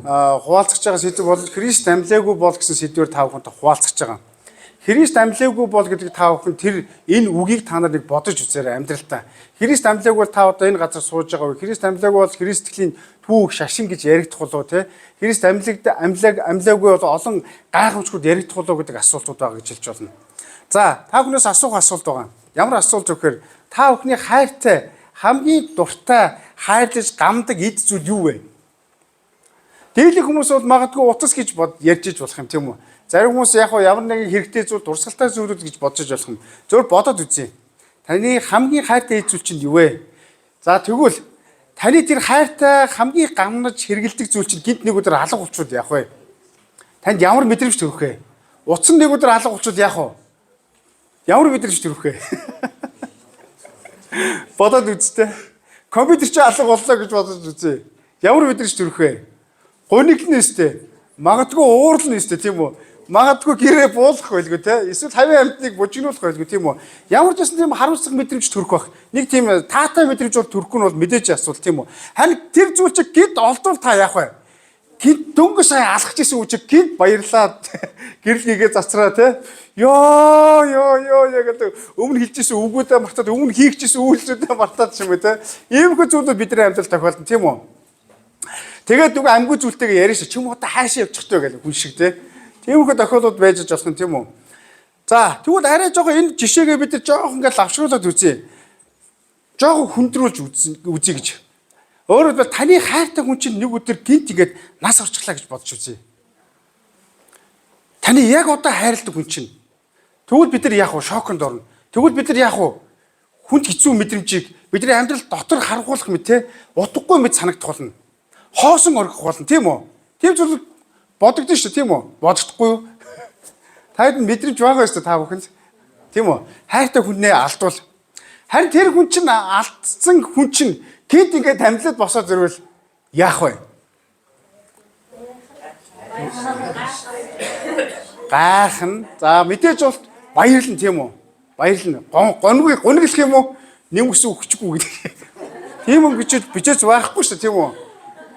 хуваалцах байгаа сэдв бол Христ амьлаагүй бол гэсэн сэдвээр та бүхэнд хуваалцах байгаа. Христ амьлаагүй бол гэдэг та бүхэн тэр энэ үгийг та нарыг бодож үзээрэй амьдралтаа. Христ амьлаагүй бол та одоо энэ газар сууж байгаа вэ? Христ амьлаагүй бол Христлийн түүх шашин гэж яригдах болов те? Христ амьлаагүй бол олон гайхамшгууд яригдах болов гэдэг асуултууд байгаа гэж хэлж байна. За, та бүхнээс асуух асуулт байгаа. Ямар асуулт вэхээр та бүхний хайртай хамгийн дуртай хайрлаж гамдаг эд зүйл юу вэ? Дийлэх хүмүүс бол магадгүй утас гэж ярьж иж болох юм тийм үү? Зарим хүмүүс яг ямар нэгэн хэрэгтэй зүйл, дурсгалтай зүйлүүд гэж бодож болох юм. Зөвхөн бодоод үзье. Таны хамгийн хайртай эд зүйл чинь юу вэ? За тэгвэл таны тэр хайртай хамгийн гамнаж хэргэлдэг зүйл чинь гинт нэг өдөр алга болчихвол яах вэ? Танд ямар мэдрэмж төрөх вэ? Утсан нэг өдөр алга болчихвол яах вэ? Ямар мэдрэмж төрөх вэ? Бодоод үзтээ. Компьютер чи алга боллоо гэж бодож үзье. Ямар мэдрэмж төрөх вэ? Гониглэн нэстэй. Магадгүй уурлна нэстэй тийм үү? Магадгүй гэрээ буулгах байлгүй те. Эсвэл хавийн амьтныг бужигнуулах байлгүй тийм үү? Ямар ч гэсэн тийм харамсах мэдрэмж төрөх бах. Нэг тийм таатай мэдрэмж бол төрөхгүй нь бол мэдээж асуул тийм үү? Харин тэр зүйл чи гид олдвол та яах вэ? Гид дөнгөж сая алхаж исэн үчиг гид баярлаад гэрэл гээгээ зацраа те. Ёо гэдэг өмнө хэлжсэн үгүүдээ мартаад өмнө хийгчсэн үйлсүүдээ мартаад юм те. Иймэрхүү зүйлүүд бидний амьдралд тохиолдно тийм үү? Тэгээд нөгөө амьгүй зүйлтэйгээ яриаш чи юм одоо хаашаа явчих вэ гэх хүн шиг те. Тиймэрхүү тохиолдол байж болох юм тийм үү? За тэгвэл арай жоохон энэ жишээгээ бид жоохон ингээд лавшруулад үзье. Жоохон хүндрүүлж үзье гэж. Өөрөөр хэлбэл таны хайртай хүн чинь нэг өдөр гинт ингээд нас орчихлаа гэж бодож үзье. Таны яг одоо хайрладаг хүн чинь. Тэгвэл бид нар яах вэ? Шоконд орно. Тэгвэл бид нар яах вэ? Хүнд хэцүү мэдрэмжийг бидний амьдрал дотор харгуулах мэт те утгагүй мэт санагдах болно. Хоосон орох болно тийм үү? Тийм зүйл бодогдсон шүү тийм үү? Бодогдохгүй юу? Таад мэдрэмж байгаа шүү та бүхэнд. Тийм үү? Хайртай хүнээ алдвал харин тэр хүн чинь алдсан хүн чинь гинт ингээд амьлаад босоод зөрвөл яах вэ? Гайхна. За мэдээж бол баярлна тийм үү? Баярлна. Гониглох юм уу? Нэмгс өгчихгүй гэдэг. Тийм юм гэж бичиж байхгүй шүү тийм үү?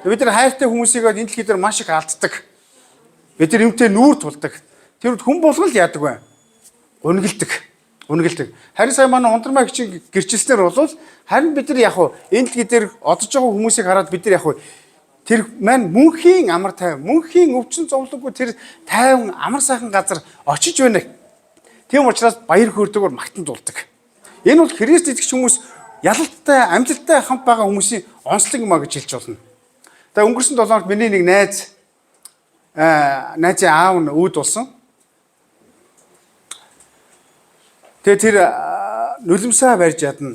Бид нар хайртай хүмүүсийг энэ дэлхий дээр маш их алддаг. Бид нар юмтэй нүүр тулдаг. Тэр хүн болгон л яадаг вэ? Унагилдаг. Харин сая манай ундрмаа гिचиг гэрчилснээр бол харин бид нар яг энэ дэлхий дээр одож байгаа хүмүүсийг хараад бид нар яг тэр маань мөнхийн амар тайван, мөнхийн өвчин зовлонгүй тэр тайван амар сайхан газар очиж байна. Тийм учраас баяр хөөртэйгээр магтан дуулдаг. Энэ бол Христ итгэж хүмүүс ялалттай, амьдлалтай хамт байгаа хүмүүсийн онцлог юм а гэж хэлж болно. Тэгээ өнгөрсөн 7 хоногт миний нэг найзын аав нь үүд болсон. Тэгээ тэр нулимсаа барьж ядна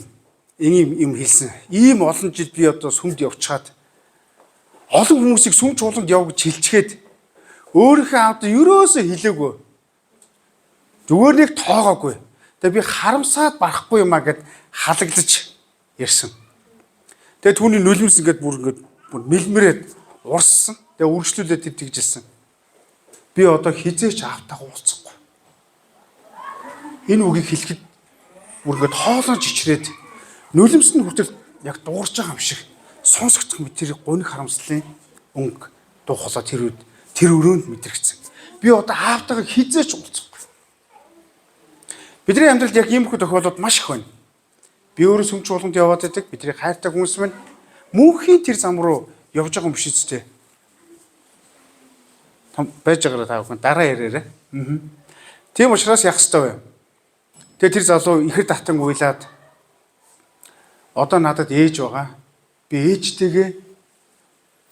ийм хэлсэн. Ийм олон жил би одоо сүмд явчихад олон хүмүүсийг сүм чуулганд яв гэж хэлчихэд өөрийнхөө аавд ерөөсөө хэлээгүй. Зүгээр нэг тоогоогүй. Тэгээ би харамсаад барахгүй юмаа гэд халаглаж ярьсан. Тэгээ түүний нулимс ингээд бүр мэлмэрээд урссан. Тэгээ үргэлжлүүлээд тэгжилсэн. Би одоо хизээч аавтайгаа уулзахгүй. Энэ үгийг хэлэхэд бүр ингээд хоолойж ичрээд нулимс нь хүртэл яг дуурж байгаа юм шиг сонсогдох мэт тэр гоник харамслын өнгө дуухлаа тэр өрөөнд мэдрэгцэн. Би одоо аавтайгаа хизээч уулзахгүй. Бидний амьдралд яг иймэрхүү тохиолдол маш их байна. Би өөрөө сүм чуулганд яваад байдаг. Бидний хайртай хүмүүс маань мөнхийн тэр зам руу явж байгаа юм биш үстэй. Том байж байгаа та бүхэн дараа ярээрэй. Тийм учраас яах ёстой вэ? Тэгээ тэр залуу ихэр татан уйлаад одоо надад ээж байгаа. Би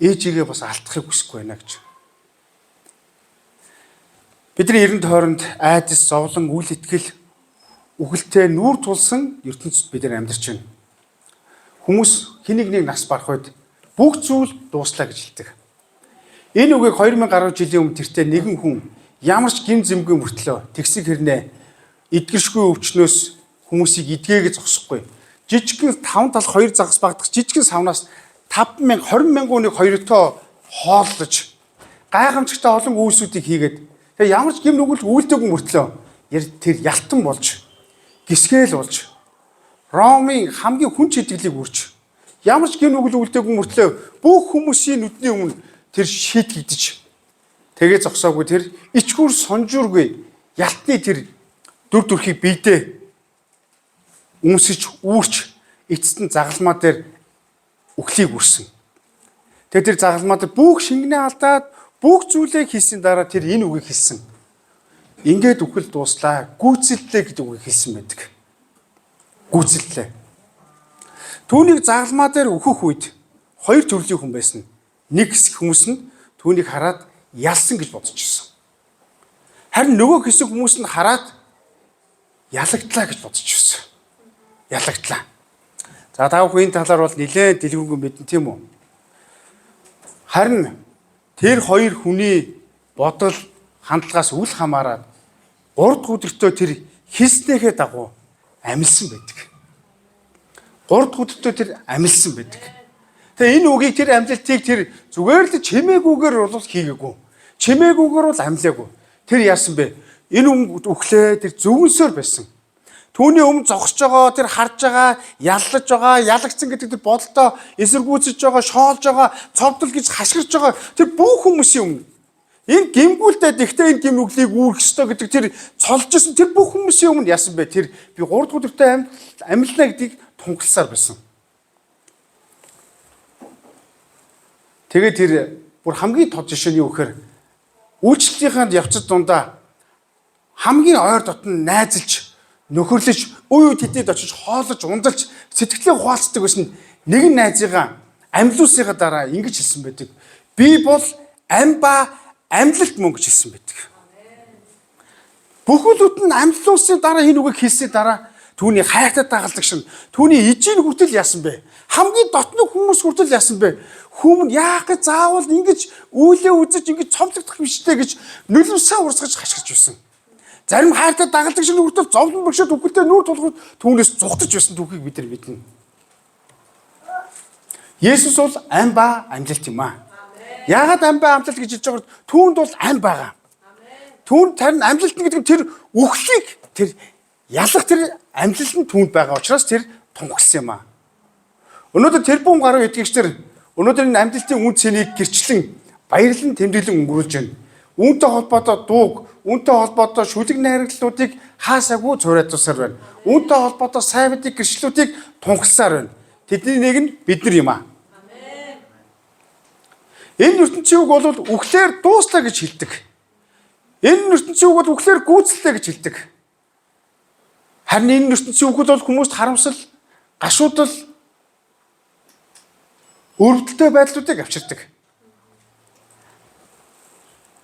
ээжигээ бас алдахыг хүсэхгүй байна гэж. Бидний эрен тойронд айдас, зовлон, үл итгэл, үхэлтэй нүүр тулсан ертөнцид бид нар амьдарч байна. Хүмүүс хэнийг нэг нас барах үед бүх зүйл дууслаа гэж хэлдэг. Энэ үгийг 2000 гаруй жилийн өмнө тэртээ нэгэн хүн ямар ч гин зэмгүй мөртлөө тэгсэг хэрнээ эдгэршгүй өвчнөөс хүмүүсийг эдгээгээ зогсохгүй. Жижигхэн 5 тал 2 загас багдах жижигхэн савнаас 50,000 20,000 хүнийг хоёртоо хооллож гайхамшигтай олон үйлсүүдийг хийгээд тэгээ ямар ч гим нүгэл үйлдэггүй мөртлөө тэр ялтан болж гисгээл болж Ромын хамгийн хүн чидэглийг үрж ямар ч гин нүгэл үйлдэггүй мөртлөө бүх хүмүүсийн нүдний өмнө тэр шийтгэдэж тэгээ зогсоогүй тэр ичгүүр сонжуургүй ялтны тэр дүр төрхийг биедээ өмсөж үүрч эцэст нь загалмаа дээр үхлийг үрсэн. Тэгээ тэр загалмаа дээр бүх шингэнээ алдаад бүх зүйлээ хийсний дараа тэр энэ үгийг хэлсэн. Ингээд үхэл дууслаа, гүйцэллээ гэдэг үгийг хэлсэн байдаг. Гүйцэллээ. Түүнийг загалмаа дээр өөхөх үед хоёр төрлийн хүн байсан. Нэг хэсэг хүмүүс нь түүнийг хараад ялсан гэж бодож ирсэн. Харин нөгөө хэсэг хүмүүс нь хараад ялагдлаа гэж бодож ирсэн. Ялагдлаа. За таах энэ талаар бол нэлээд дэлгүүргүй мэдэн тийм үү? Харин тэр хоёр хүний бодол хандлагаас үл хамааран 3 дахь өдөртөө тэр хэлснээхээ дагуу амилсан байдаг. 3 дахь өдөртөө тэр амилсан байдаг. Тэгээ энэ үгийг тэр амлалтыг тэр зүгээр л чимээгүйгээр бол хийгээгүй. Чимээгүйгээр бол амлаагүй. Тэр яасан бэ? Энэ үхлээ тэр зөвгөнсөөр байсан. Түүний өмнө зогсож байгаа, тэр харж байгаа, яллаж байгаа, ялагдсан гэдэг тэр бодолтой эсэргүүцэж байгаа, шоолж байгаа, цовдол гэж хашгирч байгаа тэр бүх хүмүүсийн өмнө энэ гимгүүлтэй тэгтээ энэ гим нүглийг үүрэх ёстой гэдэг тэр цолж исэн тэр бүх хүмүүсийн өмнө яасан бэ? Тэр би 3 дахь өдөртөө амилна гэдгийг тунгалсаар байсан. Тэгээд тэр бүр хамгийн тод жишээ нь юу гэхээр үйлчлэлийнхаа явцад дундаа хамгийн ойр дотн найзалж нөхөрлөж үе тэдэд очиж хоолож ундалж сэтгэлээ хуваалцдаг гэсэн нэгэн найзыгаа амьлуусныхаа дараа ингэж хэлсэн байдаг. Би бол ам ба амьлалт мөн гэж хэлсэн байдаг. Бүхэлд нь амьлуусны дараа энэ үгийг хэлсний дараа түүний хайртай дагалдаг шин түүний ижийн хүртэл яасан бэ? Хамгийн дотны хүмүүс хүртэл яасан бэ? Хүмүүс яах гэж заавал ингэж үйлээ үзэж ингэж цовдлогдох биштэй гэж нулимсаа урсгаж хашгирч байсан. Зарим хайртай дагалдаг шиг хүртэл зовлон бөгшөд үхэлтэй нүүр тулгууд түүнээс зүхтаж байсан түүхийг бид нар мэднэ. Есүс бол ам ба амьлалт юм аа. Яагаад ам ба амьлалт гэж хэлж байгаа вэ? Түүнд бол ам байгаа. Түүнд харин амьлалт гэдэг нь тэр үхлийг тэр ялах тэр амьлалт нь түүнд байгаа учраас тэр тунхагласан юм аа. Өнөөдөр тэрбум гаруй итгэгчдэр өнөөдөр энэ амьлалтын үн цэнийг гэрчлэн баярлан тэмдэглэн өнгөрүүлж байна. Үүнтэй холбоотой дууг, үүнтэй холбоотой шүлэг найрагдлуудыг хаасаагүй цуурайтуулсаар байна. Үүнтэй холбоотой сайн мэдээ гэрчлэлүүдийг тунхагласаар байна. Тэдний нэг нь бид нар юм аа. Энэ ертөнцийн үг бол үхлээр дууслаа гэж хэлдэг. Энэ ертөнцийн үг бол үхлээр гүйцэллээ гэж хэлдэг. Харин энэ ертөнцийн үг бол хүмүүст харамсал, гашуудал, өрөвдөлтэй байдлуудыг авчирдаг.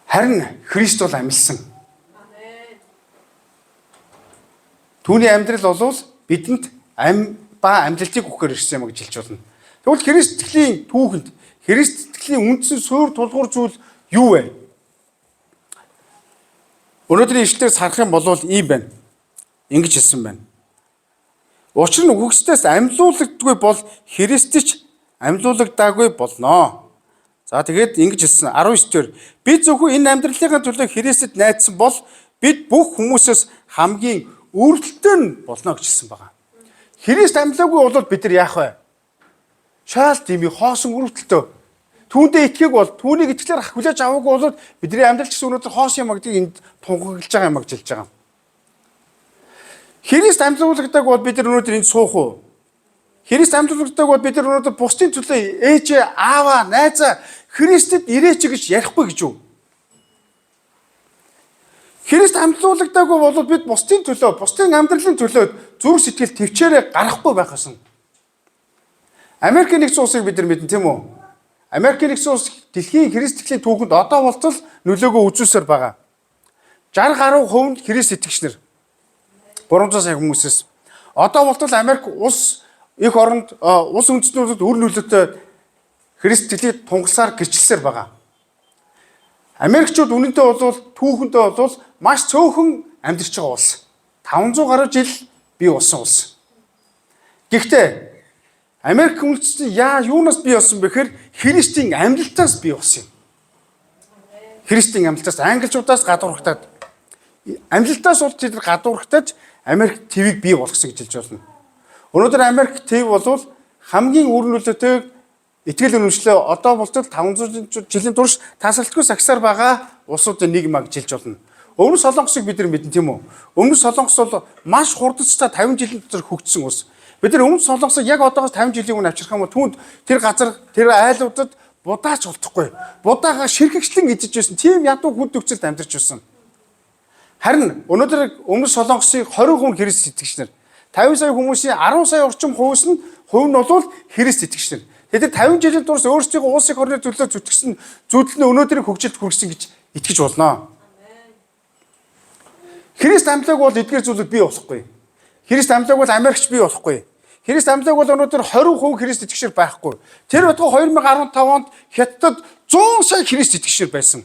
Харин Христ бол амилсан. Түүний амьдрал бол бидэнд ам ба амьлалтыг өгөхөр ирсэн юм гэж хэлж болно. Тэгвэл Христ итгэлийн түүхэнд Христ итгэлийн үндсэн суурь тулгуур зүйл юу вэ? Өнөөдрийн ишлэлээс харах юм бол ийм байна. Ингэж хэлсэн байна. Учир нь үгсдээс амьлуулагддаггүй бол Христч амьлуулагдаагүй болно. За тэгээд ингэж хэлсэн 19-р бид зөвхөн энэ амьдралынхаа төлөө Христэд найдсан бол бид бүх хүмүүсээс хамгийн өрөвдөлтөө нь болно гэж хэлсэн байгаа. Христ амьлаагүй бол бид нар яах вэ? Шаал дими хоосон өрөвдөлтөө. Түүндээ итгээг бол түүнийг итгэлээр хүлээж аваагүй бол бидний амьдрал гэсэн өнөөдөр хоос юм гэдгийг энд тунхаглаж байгаа юм гэж хэлж байгаа. Христ амьлуулагдаагүй бол бид нар өнөөдөр энд суух уу? Христ амьлуулагдаагүй бол бид нар өнөөдөр бусдын төлөө ээжээ, ааваа, найзаа Христэд ирээч гэж ярихгүй гэж юу? Христ амьлуулагдаагүй бол бид бусдын төлөө, бусдын амьдралын төлөө зүрх сэтгэл төвчээрээ гарахгүй байх гэсэн. Америкийн нэгдсэн улсыг бид нар мэднэ тийм үү? Америкийн нэгдсэн улс дэлхийн христчлийн түүхэнд одоо болтол нөлөөгөө үзүүлсээр байгаа. 60 гаруй хувь Христ итгэгчнэр 300 сая хүмүүсээс одоо болтол Америк улс их оронд улс үндэстнүүдэд үр нөлөөтэй Христ итгэлийн тунгалсаар гэрчилсээр байгаа. Америкчууд үнэнтэй бол түүхэндээ бол маш цөөхөн амьдарч байгаа улс. 500 гаруй жил бий болсон улс. Гэхдээ Америк үндэстэн юунаас бий болсон бэ гэхээр Христийн амьлалтаас бий болсон юм. Христийн амьлалтаас англичуудаас гадуурхтаад амьлалтаас бол тэд гадуурхтаж Америк ТV-г бий болгосон гэж хэлж байна. Өнөөдөр Америк ТV бол хамгийн үр нөлөөтэй итгэл үнэмшлээ одоо болтол 500 жилийн турш тасралтгүй сагсаар байгаа улсуудын нэг маг жилж болно. Өмнө Солонгосыг бид нар мэднэ тийм үү? Өмнө Солонгос бол маш хурдцтай 50 жилийн дотор хөгжсөн улс. Бид нар өмнө Солонгосыг яг одоогоос 50 жилийн өмнө авчрах юм бол түүнд тэр газар тэр айлуудад будаач болтохгүй. Будаага ширхэгчлэн идэж байсан. Тийм ядуу хүнд төгсөлд амьдарч байсан. Харин өнөөдөр өмнө Солонгосыг 20 хүн Христ итгэгчнэр, 50 сая хүмүүсийн 10 сая орчим хувь нь бол Христ итгэгчнэр. Тэд 50 жилийн турш өөрсдийн улсын орны төлөө зүтгэсэн зүйлд нь өнөөдрийн хөгжилд хүргэсэн гэж итгэж болно. Христ амьлаг бол эдгээр зүйлүүд бий болохгүй. Христ амьлаг бол Америкч бий болохгүй. Христ амьлаг бол өнөөдөр 20% Христ итгэгчээр байхгүй. Тэр байтугай 2015 онд Хятадд 100 сая Христ итгэгчээр байсан.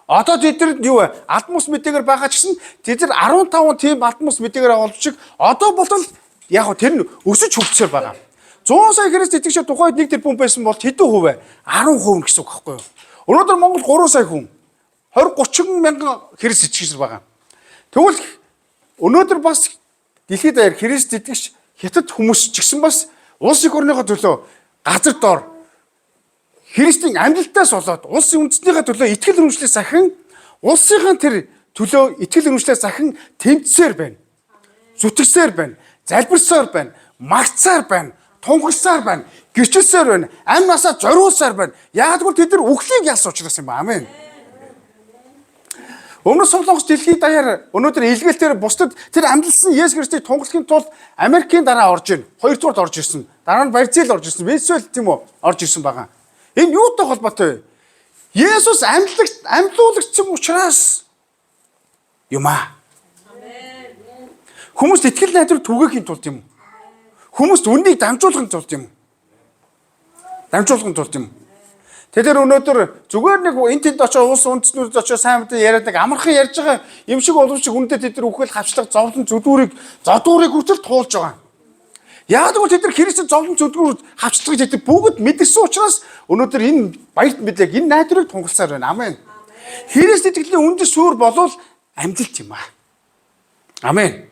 Одоо тэд юу вэ? Алтмус мэдээгээр байгаа ч гэсэн тэд 15 тийм алтмус мэдээгээр олж одоо болтол яг хөө тэр нь өсөж хөгжсөөр байгаа. 100 сая Христ итгэгчээр тухайд 1 тэрбум байсан бол хэдэн хувь вэ? 10% гэсэн үг байхгүй юу? Өнөөдөр Монгол 3 сая хүн 20-30 мянган Христ итгэгчээр байгаа. Тэгвэл өнөөдөр бас дэлхийд даяар Христ итгэгч Хятад хүмүүс ч гэсэн бас улс их орныхоо төлөө газар дор Христийн амьдлалтаас болоод улсын үндэстнийхээ төлөө итгэл үнэмшлээс захин улсынхаа тэр төлөө итгэл үнэмшлээс захин тэмцсээр байна. Зүтгэсээр байна. Залбирсаар байна. Магтсаар байна. Тунхагласаар байна. Гэрчилсээр байна. Амь насаа зориулсаар байна. Яагадгүй тэд нар үхлийг ялсан учраас юм ба. Амен. Өмнө Солонгос дэлхийд даяар өнөөдөр илгээлтээр бусдад тэр амьдлсан Есүс Христийг тунгалахын тулд Америкийн дараа орж ийн. Хоёрдугаарт орж ирсэн. Дараа нь Бразил орж ирсэн. Венесуэл тийм үү орж ирсэн байгаа. Энэ юутай холбоотой вэ? Есүс амьдлуулагчсан учраас юм аа. Хүмүүст итгэл найдвар түгээхийн тулд юм. Хүмүүст үннийг дамжуулахын тулд юм. Дамжуулахын тулд юм. Тэгэхээр өнөөдөр зүгээр нэг энэ тэнд очиж улс үндэстнүүдэд очиж сайн мэдээ яриад нэг амархан ярьж байгаа юм шиг боловч үнэндээ тэд нар үхэл хавчлаг зовлон зүдүүрийг хүртэл туулж байгаа. Яг л тэд нар Христэд зовлон зүдгүүр хавчлагыг тэд бүгд мэдэрсэн учраас өнөөдөр энэ баярт мэдээг энэ найдварыг тунгалсаар байна. Амен. Христ итгэлийн үндэс суурь болвол амьдлт юм аа. Амен.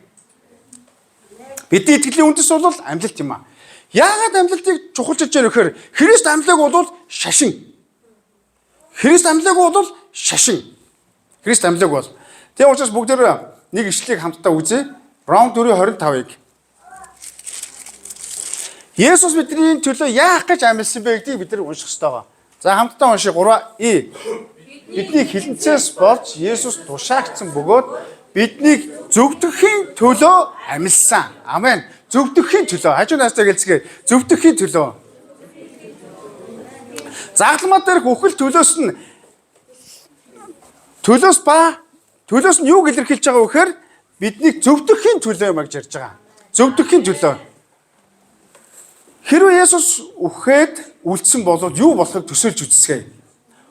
Бидний итгэлийн үндэс бол амьдлт юм аа. Яагаад амьдлтыг чухалчилж яах вэ гэхээр Христ амьдлаг бол шашин. Христ амьдлаг бол шашин. Христ амьдлаг бол. Тийм учраас бүгдээр нэг ишлэлийг хамтдаа үзье. Ром 4:25-ыг. Есүс бидний төлөө яах гэж амьдсан бэ гэдгийг бид нар унших ёстой байгаа. За хамтдаа уншия 3. Бидний хилэнцээс болж Есүс тушаагдсан бөгөөд биднийг зөвдөхийн төлөө амьдсан. Амен. Зөвдөхийн төлөө. Хажуу наастай гэлцгээ. Зөвдөхийн төлөө. Загламаа дээрх үхэл төлөөс нь юу илэрхийлж байгаа вэ гэхээр биднийг зөвдөхийн төлөө юм гэж ярьж байгаа. Зөвдөхийн төлөө. Хэрвээ Есүс үхээд үлдсэн бол юу болохыг төсөөлж үзсгээ.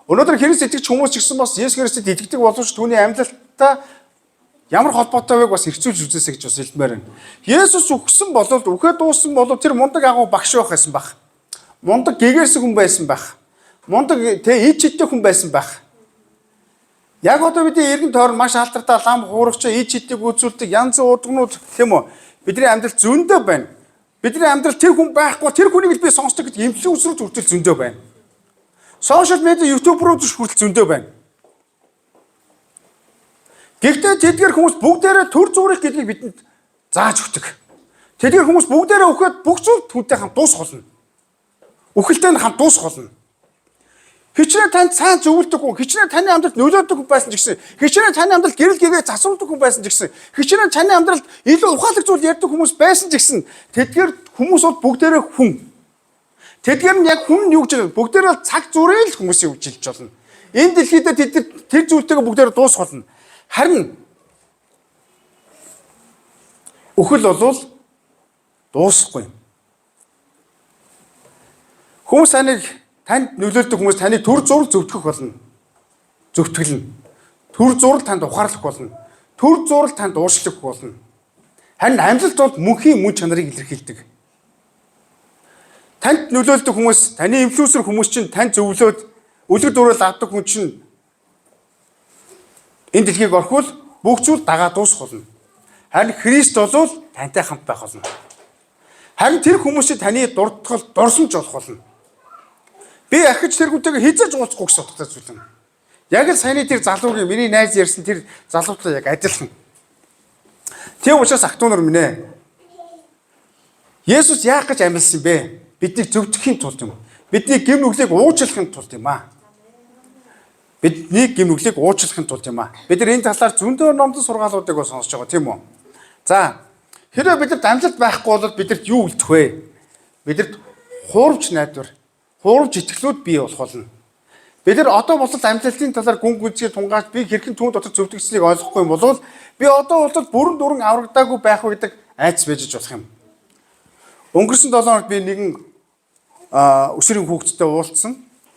Өнөөдөр Христ итгэж хүмүүс ч гэсэн бас Есүс Христэд итгэдэг боловч түүний амьдралтаа ямар холбоотой байг бас хэрцүүлж үзээсэй гэж бас хэлмээр байна. Есүс үхсэн бол үхээд дууссан бол тэр мундаг агуу багш байх байсан баг. Мундаг гэгэрсэн хүн байсан баг. Мундаг ид чидтэй хүн байсан баг. Яг одоо бидний эргэн тойрон маш алдартай лам хуурагч ид чидийг үзүүлдэг янз бүрийн удагнууд тийм үү? Бидний амьдрал зөндөө байна. Бидний амьдрал тэр хүн байхгүй тэр хүнийг л би сонсдог гэдэг эмчлийн үсрүүд хүртэл зөндөө байна. Сошиал медиа ютуберууд хүртэл зөндөө байна. Гэхдээ тэдгээр хүмүүс бүгдээрээ төр зүрх гэдгийг бидэнд зааж өгдөг. Тэдгээр хүмүүс бүгдээрээ өгөхөд бүх зүйл түүнтэй хамт дуусах болно. Үхэлтэй нь хамт дуусах болно. Хичнээн танд сайн зөвлөдөг хүн, хичнээн таны амьдралд нөлөөдөг хүн байсан ч гэсэн, хичнээн таны амьдралд гэрэл гэгээ засуулдаг хүн байсан ч гэсэн, хичнээн таны амьдралд илүү ухаалаг зүйл ярьдаг хүмүүс байсан ч гэсэн, тэдгээр хүмүүс бол бүгдээрээ хүн. Тэдгээр нь яг хүн юу гэж бүгдээрээ цаг зүрийн л хүмүүсийн үжилж болно. Энэ дэлхийд тэд тэр зүйлтэйгээ бүгдээрээ дуусах болно. Харин үхэл бол дуусахгүй. Хүмүүс танд нөлөөлдөг хүмүүс таны төр зураг зөвтгөх болно. Зөвтгөлнө. Төр зураг танд ухаарлах болно. Төр зураг танд уушлах болно. Харин амьдлалт бол мөнхийн мөн чанарыг илэрхийлдэг. Танд нөлөөлдөг хүмүүс, таны инфлюенсер хүмүүс чинь танд зөвлөөд үлгэр дуурайл авдаг хүн чинь энэ дэлхийг орхивол бүх зүйл дагаа дуусах болно. Харин Христ бол тантай хамт байх болно. Харин тэр хүмүүс чинь таны дуртгал дурсамж болох болно. Би ахиж тэргүүтэйгээ хизээж уулзахгүй гэсэн утгатай зүйл юм. Яг л саяны тэр залуугийн миний найз ярьсан тэр залуутай яг адилхан. Тийм учраас ах トゥ нар минь ээ. Есүс яах гэж амьдсан бэ? Биднийг зөвдөхийн тулд юм. Бидний гэм нүглийг уучлахын тулд юм аа. Бидний гэм нүглийг уучлахын тулд юм аа. Бид нар энэ талаар зөндөө номдон сургаалуудыг сонсож байгаа тийм үү? За, хэрэв бидэд амжилт байхгүй бол бидэрт юу үлдэх вэ? Бидэрт хуурвч найдвар, хуурвч итгэлүүд бий болох болно. Бид нар одоо бол амжилтын талаар гүн гүнзгий тунгааж би хэрхэн түүн дотор зөвдөгцлийг ойлгохгүй юм бол би одоо бол бүрэн дуран аврагдаагүй байх уу гэдэг айц байж болох юм. Өнгөрсөн 7 хоногт би нэгэн өсвөрийн хүүхэдтэй уулзсан.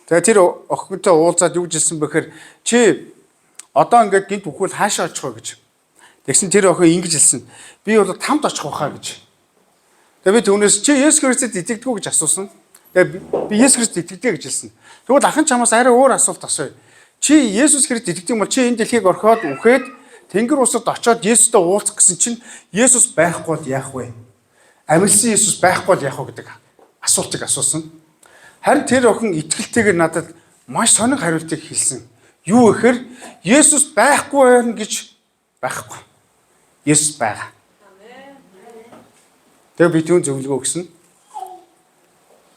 Тэгээ тэр охинтой уулзаад юу гэлсэн бэхээр чи одоо ингээд гинт бүхэл хаашаа очих вэ гэж. Тэгсэн тэр охин ингэж хэлсэн. Би бол тамд очих байхаа гэж. Тэгээ би түүнээс чи Есүс Христэд итгэдэг үү гэж асуусан. Тэгээ би Есүс Христэд итгэдэг гэж хэлсэн. Тэгвэл ахын чамаас арай өөр асуулт асууя. Чи Есүс Христ итгэдэг юм бол чи энэ дэлхийг орхиод үхээд Тэнгэр усад очиод Есүстэй уулзах гэсэн чинь Есүс байхгүй бол яах вэ? Амьдсан Есүс байхгүй бол яах вэ гэдэг асуултыг асуусан. Харин тэр охин итгэлтэйгээр надад маш сонир хариултыг хэлсэн. Юу гэхээр Есүс байхгүй байна гэж байхгүй. Есүс байгаа. Тэгээ би түүн зөвлөгөө өгсөн.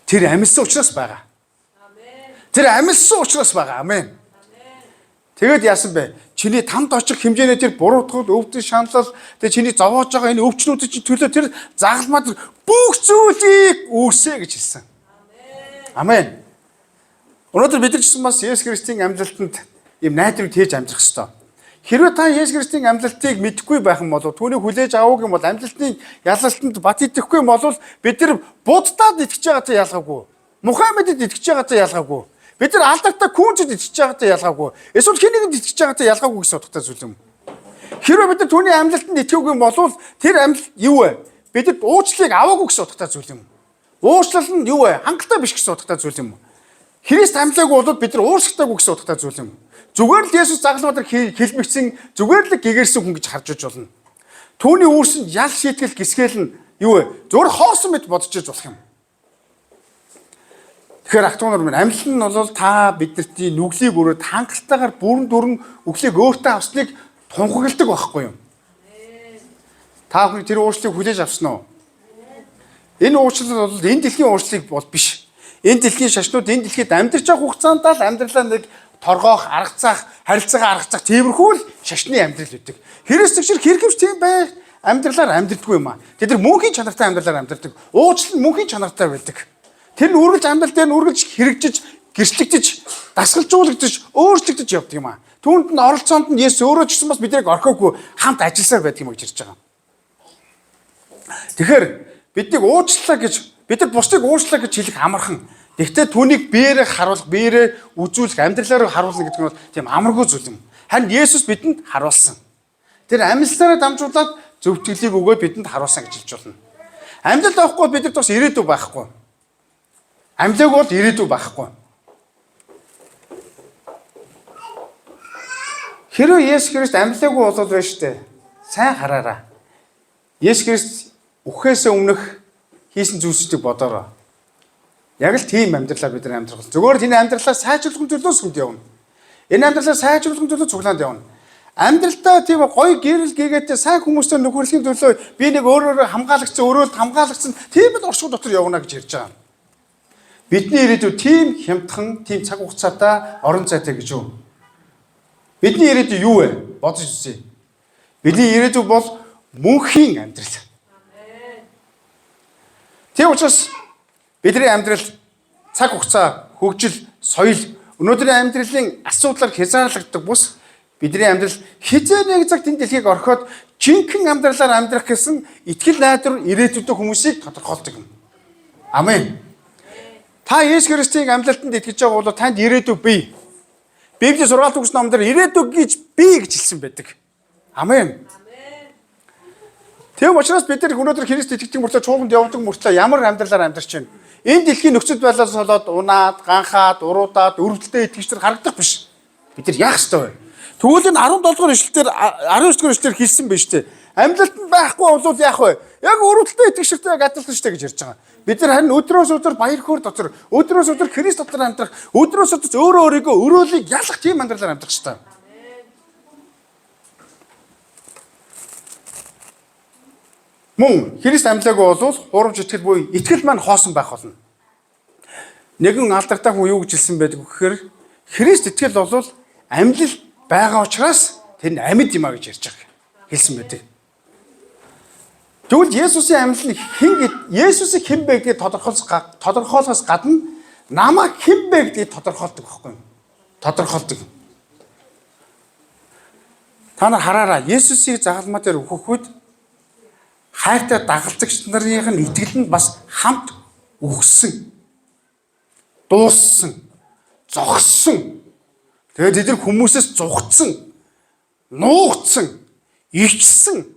Тэр амьдсан учраас байгаа. Тэр амьдсан учраас байгаа. Амен. Тэгээд яасан бэ? Чиний тамд очих хэмжээний тэр буруутгал, өвдөн шаналл, тэгээ чиний зовоож байгаа энэ өвчнүүдийн чинь төлөө тэр загалмаад бүх зүйлийг үүсэ гэж хэлсэн. Амен. Өнөөдөр бид нар ч бас Есүс Христийн амьдлалтанд ийм найдварыг тээж амьдрах ёстой. Хэрвээ та Есүс Христийн амьдлалтыг мэдэхгүй байх юм бол түүнийг хүлээж авах юм бол амьдлалтын ялалтанд бат идэхгүй юм бол бид нар Буддад итгэж байгаатай ялгаагүй. Мухаммедд итгэж байгаатай ялгаагүй. Бид нар алдартай күнжид итгэж байгаатай ялгаагүй. Эсвэл хэнийг итгэж байгаатай ялгаагүй гэсэн утгатай зүйл юм. Хэрвээ бид нар түүний амьдлалтанд итгэхгүй юм бол тэр амьдлал юу вэ? Бидэд уучлалыг аваагүй гэсэн утгатай зүйл юм. Уучлал нь юу вэ? Хангалттай биш гэсэн утгатай зүйл юм. Христ амьлаагүй бол бид нар ууршигтаагүй гэсэн утгатай зүйл юм. Зүгээр л Есүс загалмаар хэлбэгцэн зүгээр л гэгэрсэн хүн гэж харж болно. Түүний үүрсэнд ял шийтгэл гисгэл нь юу вэ? Зүгээр хоосон мэт бодож иж болох юм. Тэгэхээр ах トゥ нар минь амьлал нь бол та биднэртний нүглийг өрөөд хангалтайгаар бүрэн дүрэн өглийг өөртөө авсныг тунхагладаг байхгүй юу? Та бүхэн тэр ууршлыг хүлээж авсан уу? Энэ ууршлал бол энэ дэлхийн ууршлыг бол биш. Энэ дэлхийн шашнууд энэ дэлхийд амьдарч байгаа хугацаанд л амьдралаа нэг торгоох, аргацаах, харилцаагаа аргацаах тиймэрхүү л шашны амьдрал үүдэг. Христчэр хэрэгвч тийм бай амьдралаар амьдрдаггүй юм аа. Тэд нар мөнхийн чанартай амьдралаар амьдрдаг. Уучлал нь мөнхийн чанартай байдаг. Тэр нь үргэлж амьдрал дээр нь үргэлж хэрэгжиж, гэрчлэгдэж, дасгалжуулагдаж, өөрчлөгдөж явдаг юм аа. Түүнд нь оролцоонд нь Есүс өөрөө ч гэсэн бас биднийг орхиогүй хамт ажилласаар байдаг юм гэж ирж байгаа. Тэгэхээр биднийг уучлаа гэж бид нар бусдыг уучлаа гэж хэлэх амархан. Гэхдээ түүнийг биеэрээ харуулах, биеэрээ үзүүлэх, амьдралаараа харуулна гэдэг нь бол тийм амаргүй зүйл юм. Харин Есүс бидэнд харуулсан. Тэр амьдлаараа дамжуулаад зөвтгөлийг өгөөд бидэнд харуулсан гэж хэлж болно. Амьдлал авахгүй бид нар бас ирээдүй байхгүй. Амьлаг бол ирээдүй байхгүй. Хэрвээ Есүс Христ амьлаагүй болоод байна штэ. Сайн хараараа. Есүс Христ үхээс өмнөх хийсэн зүйлсүүдийг бодоорой. Яг л тийм амьдралаар бид нар амьдрах. Зөвхөн энэ амьдралаа сайжруулах төлөө сүнд явна. Энэ амьдралаа сайжруулах төлөө цуглаанд явна. Амьдралдаа тийм гоё гэрэл гээгээтэй сайн хүмүүстэй нөхөрлөхийн төлөө би нэг өөрөөрөө хамгаалагчсан, өрөөлд хамгаалагчсан тийм л оршууд дотор явна гэж ярьж байгаа. Бидний ирээдүй тийм хямдхан, тийм цаг хугацаатай орон зайтай гэж юу? Бидний ирээдүй юу вэ? Бодож үзье. Бидний ирээдүй бол мөнхийн амьдрал. Тийм учраас бидний амьдрал цаг хугацаа, хөгжил, соёл өнөөдрийн амьдралын асуудлаар хязгаарлагддаг бус бидний амьдрал хизээ нэг цагт энэ дэлхийг орхиод жинхэнэ амьдралаар амьдрах гэсэн итгэл найдвар ирээдүйдээ хүмүүсийг тодорхойлдог юм. Амен. Та Есүс Христийн амьдлалтанд итгэж байгаа бол танд ирээдүй бий. Библийн сургаалт өгсөн номдэр ирээдүй гэж бий гэж хэлсэн байдаг. Амен. Тийм учраас бид нар өнөөдөр Христ итгэдэг мөртлөө чуулганд явдаг мөртлөө ямар амьдралаар амьдарч байна? Энэ дэлхийн нөхцөл байдлаас болоод унаад, ганхаад, уруудаад, өрөвдөлтөд итгэгчдэр харагдах биш. Бид нар яах ёстой вэ? Тэгвэл энэ 17 дугаар ишлэлээр 19 дугаар ишлэлээр хэлсэн байна шүү дээ. Амьдлалт нь байхгүй бол яах вэ? Яг өрөвдөлтөд итгэгчдэртэй адилхан шүү дээ гэж ярьж байгаа. Бид нар харин өдрөөс өдөр баяр хөөр дотор, өдрөөс өдөр Христ дотор амьдрах, өдрөөс өдөр өөрөө өөрийгөө өрөөлийг ялах тийм амьдралаар амьдрах хэрэгтэй. Мөн Христ амьлаагүй бол хурамч итгэл буюу итгэл маань хоосон байх болно. Нэгэн алдартай хүн юу гэж хэлсэн байдаг вэ гэхээр Христ итгэл бол амьлал байгаа учраас тэр нь амьд юм а гэж ярьж байгаа хэлсэн байдаг. Тэгвэл Есүсийн амьлал Есүсийг хэн бэ гэдгийг тодорхойлохоос гадна намайг хэн бэ гэдгийг тодорхойлдог байхгүй юу? Тодорхойлдог. Та нар хараараа Есүсийг загалмаа дээр өгөхөд хайртай дагалдагч нарын итгэл нь бас хамт өгсөн, дууссан, зогссон. Тэгээд эдгээр хүмүүсээс зугтсан, нуугдсан, ичсэн.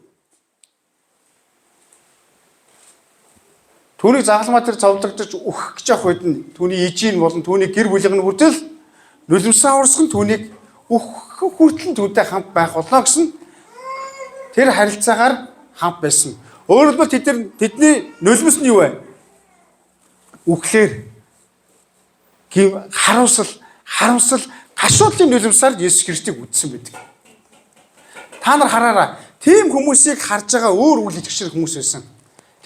Түүнийг загалмаа дээр зовлогдож өгөх гэж явах үед нь түүний ижийн болон түүний гэр бүлийн хүртэл нулимсаа урсган түүнийг өгөх хүртэл түүнтэй хамт байх болно гэсэн тэр харилцаагаар хамт байсан. Өөрөлдвөл тэдний нулимс нь юу вэ? Үхлээр харамсал, гашуудлын нулимсаар Есүс Христийг үдсэн байдаг. Та нар хараараа тийм хүмүүсийг харж байгаа өөр үйл итгэгчэр хүмүүс байсан.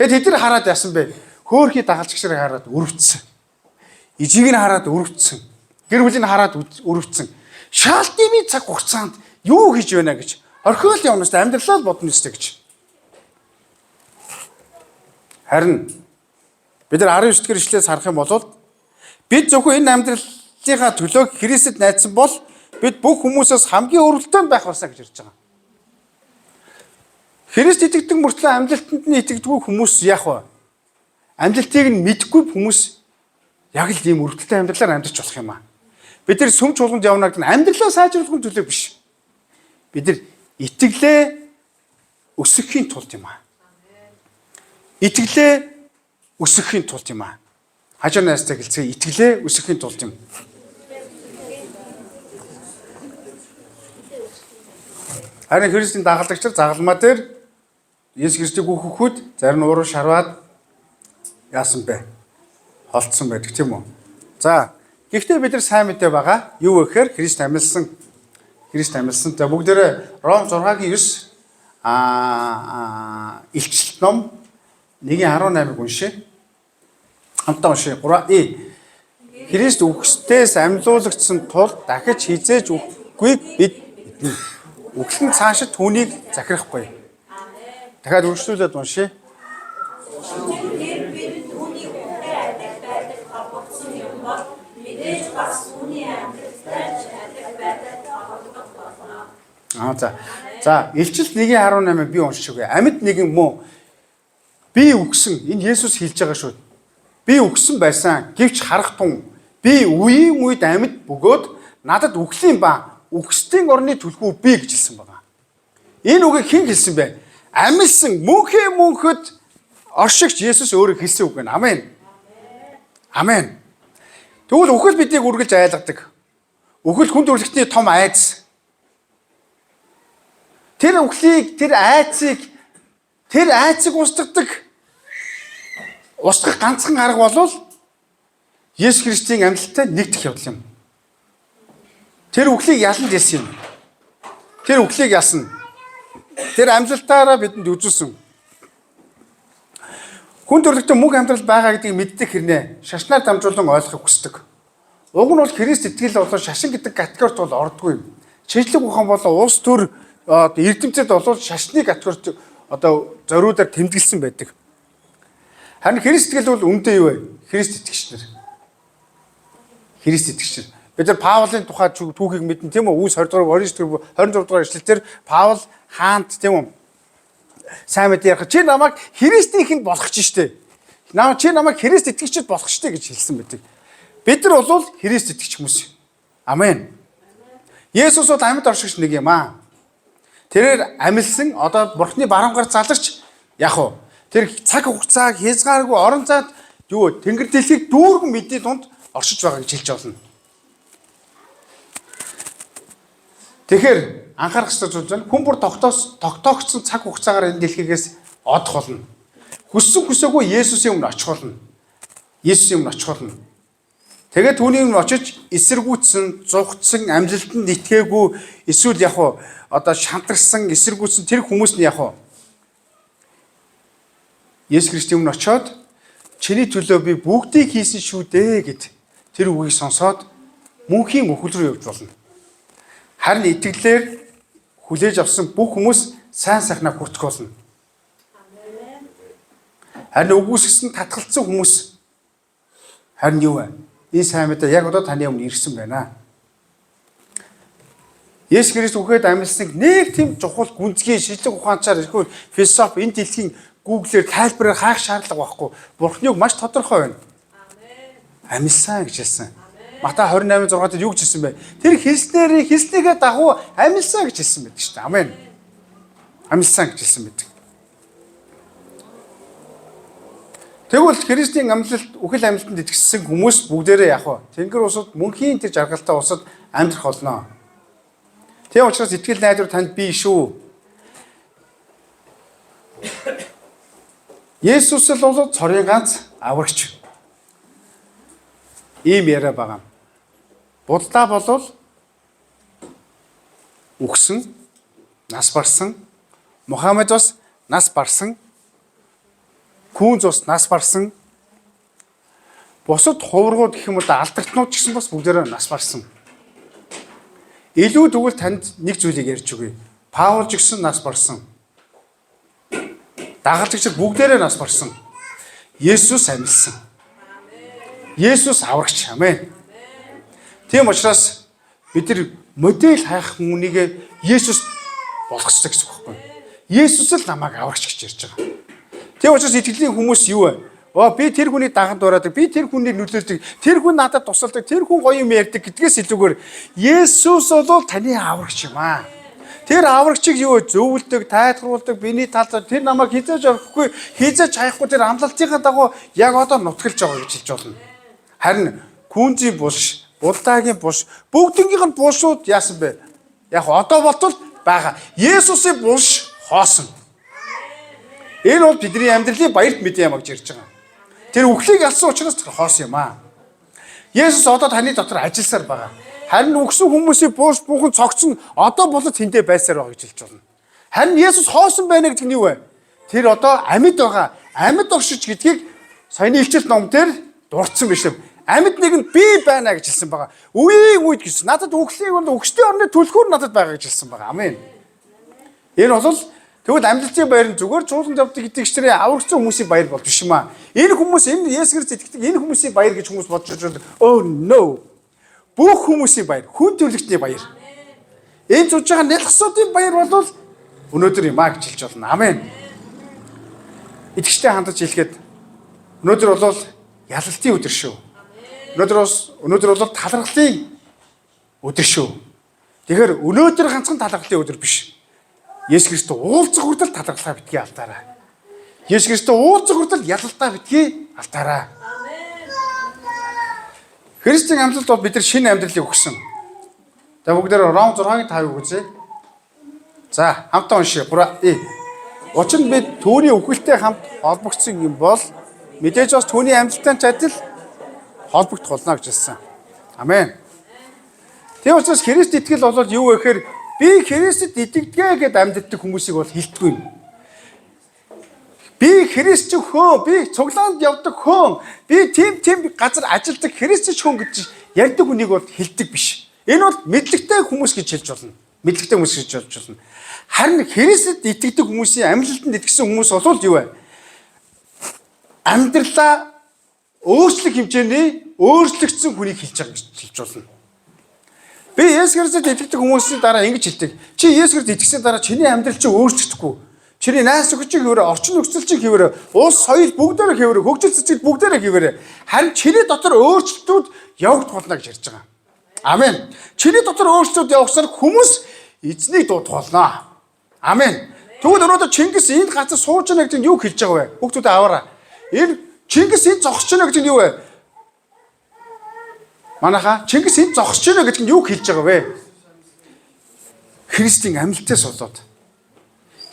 Тэгээд тэд нар хараад яасан бэ? Хөөхий дагалжгчрыг хараад өрөвдсөн. Ижийг нь хараад өрөвдсөн. Гэр бүлийг хараад өрөвдсөн. Шаалтны цаг хугацаанд юу хийж байна гэж орхиол явнаас амьдралаа бодно өстэй гэж. Харин бид нар 19 дэх ишлээс харах юм бол бид зөвхөн энэ амьдралынхаа төлөө Христэд найдсан бол бид бүх хүмүүсээс хамгийн өрөвдөлтөнд байх болсаа гэж ярьж байгаа. Христ итгэдэг мөртлөө амьдралтанд нь итгэдэггүй хүмүүс яах вэ? Амьдралтыг нь мэдгүй хүмүүс яг л ийм өрөвдөлтөй амьдралаар амьдарч болох юм аа. Бид нар сүм чуулганд явна гэдэг нь амьдралаа сайжруулахын төлөө биш. Бид нар итгэлээ өсгөхийн тулд юм аа. Итгэлээ өсгөхийн тулд юм аа. Хажуу найзтай хэлцгээ итгэлээ өсгөхийн тулд юм. Харин Христийн дагалдагчид загалмаа дээр Есүс Христийг үхөхүүд зарим нь уруу шарваад яасан бэ? Холдсон байдаг тийм үү? За, гэхдээ бид нар сайн мэдээ байгаа. Юу вэ гэхээр Христ амьлсан. За бүгдээрээ Ром 6-гийн 9 илчилт ном 1:18-ыг уншъя. Хамтдаа уншъя. Христ үхсдээс амьлуулагдсан тул дахиж хизээж үхэхгүйг бид мэднэ. Үхлэн цаашид түүнийг захирахгүй. Дахиад үргэлжлүүлээд уншъя. За, илчилт 1:18-ыг би уншиж өгье. Амьд нэгэн мөн би үгсэн. Энэ Есүс хэлж байгаа шүү. Би үгсэн байсан. Гэвч харах тун би үеийн үед амьд бөгөөд надад үхлийн ба үхсдийн орны түлхүү би гэж хэлсэн байна. Энэ үгийг хэн хэлсэн бэ? Амьсан мөнхөд оршигч Есүс өөрөө хэлсэн үг байна. Амен. Тэгвэл үхэл биднийг үргэлж айлгадаг. Үхэл хүн төрөлхтний том айдас. Тэр үхлийг, тэр айцыг устгах ганцхан арга бол Есүс Христийн амьдлалтай нэгдэх явдал юм. Тэр үхлийг ялан дээсэн юм. Тэр үхлийг ялсан. Тэр амьдлалтаараа бидэнд үзүүлсэн. Хүн төрөлхтөн мөнх амьдрал байгаа гэдгийг мэддэг хэрнээ шашнаар дамжуулан ойлгохыг хүсдэг. Уг нь бол Христ итгэл болон шашин гэдэг категорид бол ордгүй юм. Шинжлэх ухаан болон улс төр эрдэмтэд бол шашны категорид зориудаар тэмдэглэсэн байдаг. Харин Христ итгэл бол үндэ юу вэ? Христ итгэгч нар. Бид нар Паулын тухай түүхийг мэднэ тийм үү? Үүс 20 дугаар 26 дугаар ишлэлээр Паул хаант тийм үү? Сайн мэд ярих. Чи намайг Христийнхэнд болгоч штэ. Чи намайг Христ итгэгчд болгох штэ гэж хэлсэн байдаг. Бид нар бол Христ итгэгч хүмүүс. Амен. Есүс бол амьд оршигч нэг юм аа. Тэрээр амьлсан одоо Бурхны баруунгаар заларч яг уу. Тэр цаг хугацааг хязгааргүй орон зайд юу тэнгэр дэлхийг дүүргэн мэдний дунд оршиж байгаа гэж хэлж байна. Тэгэхээр анхаарах ёстой зүйл нь хүн бүр тогтоогдсон цаг хугацаагаар энэ дэлхийгээс одох болно. Хүссэн хүсээгүй Есүсийн өмнө очих болно. Есүс юм очих болно. Тэгээд түүнийг нь очиж эсэргүүцсэн, зугтсан, амлалтанд итгээгүй, эсвэл яг уу одоо шантарсан, эсэргүүцсэн тэр хүмүүс нь яг уу Есүс Христийн өмнө очиод чиний төлөө би бүгдийг хийсэн шүү дээ гэд тэр үгийг сонсоод мөнхийн өхөл рүү явж болно. Харин итгэлээр хүлээж авсан бүх хүмүүс сайн сайхнаа хүртэх болно. Харин үгүйсгсэн татгалцсан хүмүүс харин юу вэ? Энэ сайн мэдээ яг одоо таны өмнө ирсэн байна. Есүс Христ үхээд амьдсныг нэг тийм чухал гүнзгий шийдлэг ухаанчаар ирэхгүй философи энэ дэлхийн Google-ээр тайлбараар хаах шаардлага байхгүй. Бурхны үг маш тодорхой байна. Амьдсан гэж хэлсэн. Матай 28:6-д юу гэж хэлсэн бэ? Тэр хэлснийгээ дагуу амьдсан гэж хэлсэн байдаг шүү дээ. Амен. Амьдсан гэж хэлсэн байдаг. Тэгвэл Христийн амьдлалд үхэл амьдлалтанд итгэсэн хүмүүс бүгдээрээ яг нь Тэнгэр улсад мөнхийн тэр жаргалтай улсад амьдрах болно. Тийм учраас итгэл найдвар танд бий шүү. Есүс л бол цорын ганц аврагч. Ийм яриа байгаа. Буддаа болвол үхсэн, нас барсан, Мухаммед бас нас барсан, Күүнз бас нас барсан. Бусад хуврагууд гэх юм уу алдагтнууд ч гэсэн бас бүгдээрээ нас барсан. Илүү тэгвэл танд нэг зүйлийг ярьж өгье. Паул ч гэсэн нас барсан. Дагалдагчид бүгдээрээ нас барсан. Есүс амьдсан. Есүс аврагч. Амен. Тийм учраас бид нар модель хайх хүнийг Есүс болгоцдог гэсэн үг байхгүй. Есүс л намайг аврагч гэж ярьж байгаа. Тийм учраас итгэлийн хүмүүс юу вэ? Би тэр хүний даганд ороодаг, би тэр хүний нөлөөлдөг, тэр хүн надад тусалдаг, тэр хүн гоё юм ярьдаг гэдгээс илүүгээр Есүс бол таны аврагч юм аа. Тэр аврагчийг юу зөвлөдөг, тайлбарлуулдаг, биений талд тэр намайг хизээж орохгүй, хизээж хаяхгүй тэр амлалтынхаа дагуу яг одоо нутгалж байгаа гэж хэлж болно. Харин Күүнзийн булш, Буддагийн булш, бүгднгийнх нь булшууд яасан бэ? Яг одоо болтол байгаа. Есүсийн булш хоосон. Энэ бол бидний амьдралын баярт мэдээ юм гэж ярьж байгаа. Тэр үхлийг алсан учраас тэр хоосон юм аа. Есүс одоо таны дотор ажилласаар байгаа. Харин үхсэн хүмүүсийн буус бүхэн цогцсон одоо болоод тэндээ байсаар байгаа гэж хэлж байна. Харин Есүс хоосон байна гэдэг нь юу вэ? Тэр одоо амьд байгаа. Амьд оршиж гэдгийг саяны илчилт ном дээр дурдсан биш юм. Амьд нэг нь би байна гэж хэлсэн байгаа. Үеийн үед гэсэн. Надад үхлийг бол өгчтэй орны түлхүүр надад байгаа гэж хэлсэн байгаа. Амен. Энэ бол тэгвэл амьдлын баяр нь зүгээр чуулганд явдаг итгэгчдийн аврагцсан хүмүүсийн баяр бол биш юм аа. Энэ хүмүүс энэ Есүс Христ итгэдэг энэ хүмүүсийн баяр гэж хүмүүс бодож байгаа. Oh no. Бүх хүмүүсийн баяр, хүн төрлөختний баяр. Энэ зурж байгаа нэлхсуудын баяр бол өнөөдөр юм аа гэж хэлж байна. Амен. Итгэгчтэй хандаж хэлэхэд өнөөдөр бол ялалтын өдөр шүү. Өнөөдөр бол талархлын өдөр шүү. Тэгэхээр өнөөдөр ганцхан талархлын өдөр биш. Есүс Христ уулзах хүртэл талархлаа битгий алдаарай. Есүс Христ уулзах хүртэл ялалтаа битгий алдаарай. Христийн амьдлалд бол бид нар шинэ амьдралыг өгсөн. За бүгдээр Ром 6-гийн 5-ыг үзье. За хамтаа уншия. Учир нь бид түүний үхэлтэй хамт холбогдсон юм бол мэдээж бас түүний амьдлалтай ч адил холбогдох болно гэж хэлсэн. Амен. Тийм учраас Христ итгэл бол юу вэ гэхээр би Христэд итгэдэг гэдээ амьддаг хүмүүсийг бол хилдэггүй юм. Би Христ хөө, би цуглаанд явдаг хөө, би тийм газар ажилладаг Христ хүн гэж ярьдаг хүнийг бол хилдэг биш. Энэ бол мэдлэгтэй хүмүүс гэж хэлж болно. Мэдлэгтэй хүмүүс гэж хэлж болно. Харин Христэд итгэдэг хүмүүсийн амьдлалтанд итгэсэн хүмүүс бол юу вэ? Амьдралаа өөрчлөх хэмжээний өөрчлөгдсөн хүнийг хэлж байгаа гэж хэлж болно. Би Есүс Христэд итгэдэг хүмүүсийн дараа ингэж хэлдэг. Чи Есүс Христэд итгэсэн дараа чиний амьдрал чинь өөрчлөгдөхгүй. Чиний найс нөхөдчиг хэвээрээ, орчин нөхцөлчиг хэвээрээ, улс соёл бүгдээрээ хэвээрээ, хөгжил цэцгэл бүгдээрээ хэвээрээ. Харин чиний дотор өөрчлөлтүүд явагдах болно гэж ярьж байгаа. Амен. Чиний дотор өөрчлөлтүүд явагсаар хүмүүс эзнийг дуудах болно. Амен. Тэгвэл өнөөдөр Чингис энд газар сууж байгаа гэдэг нь юу хэлж байгаа вэ? Хүүхдүүдээ аваараа. Энэ Чингис энд зогсож байна гэдэг нь юу вэ? Манайха Чингис энд зогсож байна гэдэг нь юу хэлж байгаа вэ? Христийн амьлтаас болоод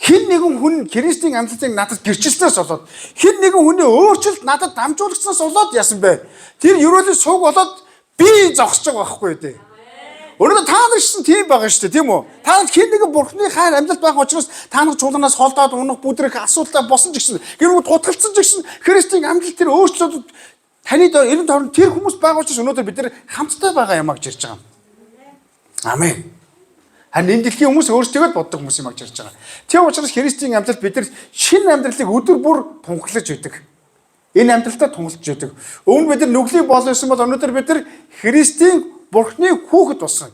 Хэн нэгэн хүн Христийн амьдлыг надад гэрчилснээс болоод хэн нэгэн хүний өөрчлөлт надад дамжуулагчнаас болоод яасан бэ? Тэр ерөөлийн суг болоод би зогсож байгаа байхгүй дээ. Өөрөөр та нар ч тийм байгаа шүү дээ, тийм үү? Та нар хэн нэгэн бурхны хайр амьдлал байх учраас та нар чуулганаас холдоод унах бүдрэх асуудалтай босон ч гэсэн гэрүүд гутгалцсан ч гэсэн Христийн амьдлал тэр өөрчлөлтөд таны дор эрен тойронд тэр хүмүүс байгаа учраас өнөөдөр бид нар хамтдаа байгаа юм гэж ярьж байгаа. Амен. Харин энэ дэлхийн хүмүүс өөрсдөө боддог хүмүүс юм гэж ярьж байгаа. Тийм учраас Христийн амьдлал бид нар шинэ амьдралыг өдөр бүр тунхаглаж өгдөг. Энэ амьдралтаа тунгалж өгдөг. Өмнө бид нар нүглийн бол байсан бол өнөөдөр бид нар Христийн Бурхны хүүхэд болсон.